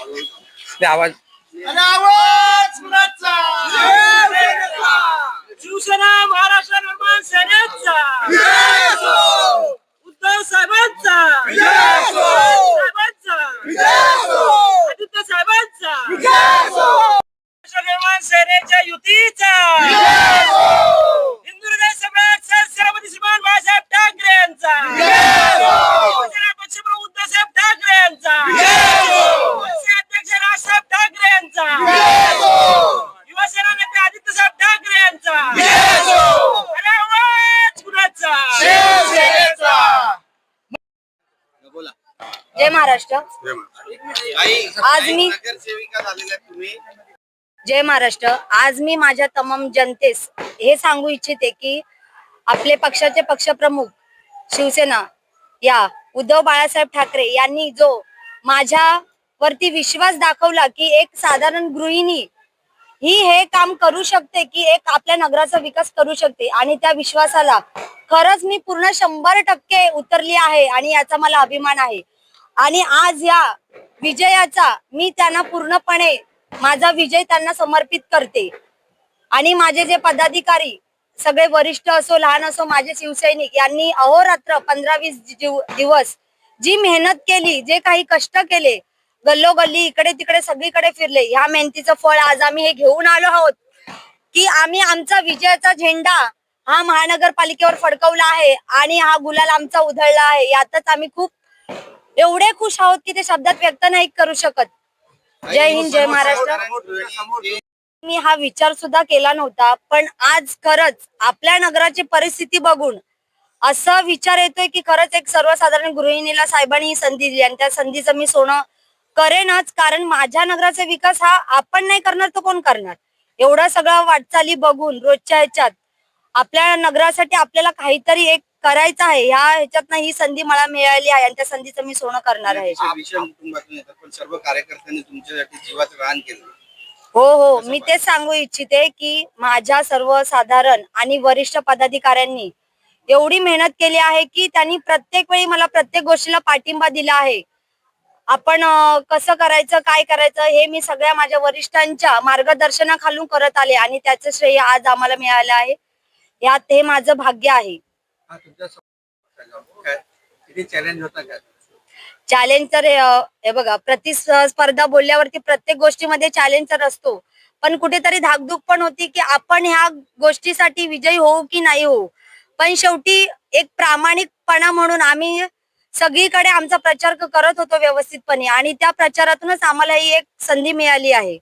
ते आवाज शिवसेना महाराष्ट्र निर्माण सेनेचा उद्धव साहेबांचा आदित्य साहेबांचा महाराष्ट्र निर्माण सेनेच्या युतीचा हिंदू हृदय सम्राट सरसेनापती श्रीमान बाळासाहेब ठाकरे यांचा शिवसेना पक्षप्रमुख उद्धवसाहेब ठाकरे यांचा अध्यक्ष राजसाहेब ठाकरे यांचा युवासेना नेते आदित्य साहेब ठाकरे यांचा आणि आवाज कुणाचा? जय महाराष्ट्र. आज मी नगरसेविका झालेल्या तुम्ही जय महाराष्ट्र. आज मी माझ्या तमाम जनतेस हे सांगू इच्छिते की आपले पक्षाचे पक्षप्रमुख शिवसेना या उद्धव बाळासाहेब ठाकरे यांनी जो माझ्यावरती विश्वास दाखवला की एक साधारण गृहिणी ही हे काम करू शकते, की एक आपल्या नगराचा विकास करू शकते, आणि त्या विश्वासाला खरंच मी पूर्ण 100% उतरली आहे आणि याचा मला अभिमान आहे. आणि आज या विजयाचा मी त्यांना पूर्णपणे माझा विजय त्यांना समर्पित करते. आणि माझे जे पदाधिकारी सगळे वरिष्ठ असो लहान असो माझे शिवसैनिक यांनी अहोरात्र 15-20 दिवस जी मेहनत केली, जे काही कष्ट केले, गल्लोगल्ली इकडे तिकडे सगळीकडे फिरले, ह्या मेहनतीचं फळ आज आम्ही हे घेऊन आलो आहोत की आम्ही आमचा विजयाचा झेंडा हा महानगरपालिकेवर फडकवला आहे आणि हा गुलाल आमचा उधळला आहे. यातच आम्ही खूप एवढे खुश आहोत की ते शब्दात व्यक्त नाही करू शकत. जय हिंद, जय महाराष्ट्र. मी हा विचार सुद्धा केला नव्हता, पण आज खरंच आपल्या नगराची परिस्थिती बघून असा विचार येतोय की खरंच एक सर्वसाधारण गृहिणीला साहेबांनी ही संधी दिली आणि त्या संधीचं मी सोनं करेनच. कारण माझ्या नगराचा विकास हा आपण नाही करणार तर कोण करणार? एवढं सगळं वाटचाली बघून रोजच्या ह्याच्यात आपल्या नगरासाठी आपल्याला काहीतरी एक करायचं आहे, ह्याच्यातनं ही संधी मला मिळाली आहे आणि त्या संधीचं मी सोनं करणार आहे. विषम कुटुंबातून येतात पण सर्व कार्यकर्त्यांनी तुमच्यासाठी जीवाचं रान केलं. हो, मी तेच सांगू इच्छिते की माझ्या सर्वसाधारण आणि वरिष्ठ पदाधिकाऱ्यांनी एवढी मेहनत केली आहे की त्यांनी प्रत्येक वेळी मला प्रत्येक गोष्टीला पाठिंबा दिला आहे. आपण कसं करायचं, काय करायचं हे मी सगळ्या माझ्या वरिष्ठांच्या मार्गदर्शनाखालून करत आले आणि त्याचं श्रेय आज आम्हाला मिळालं आहे. यात हे माझं भाग्य आहे. चॅलेंज तर हे बघा, प्रतिस्पर्धा बोलल्यावरती प्रत्येक गोष्टीमध्ये चॅलेंज तर असतो, पण कुठेतरी धाकधूक पण होती की आपण ह्या गोष्टीसाठी विजयी होऊ की नाही होऊ. पण शेवटी एक प्रामाणिकपणा म्हणून आम्ही सगळीकडे आमचा प्रचार करत होतो व्यवस्थितपणे आणि त्या प्रचारातूनच आम्हाला ही एक संधी मिळाली आहे.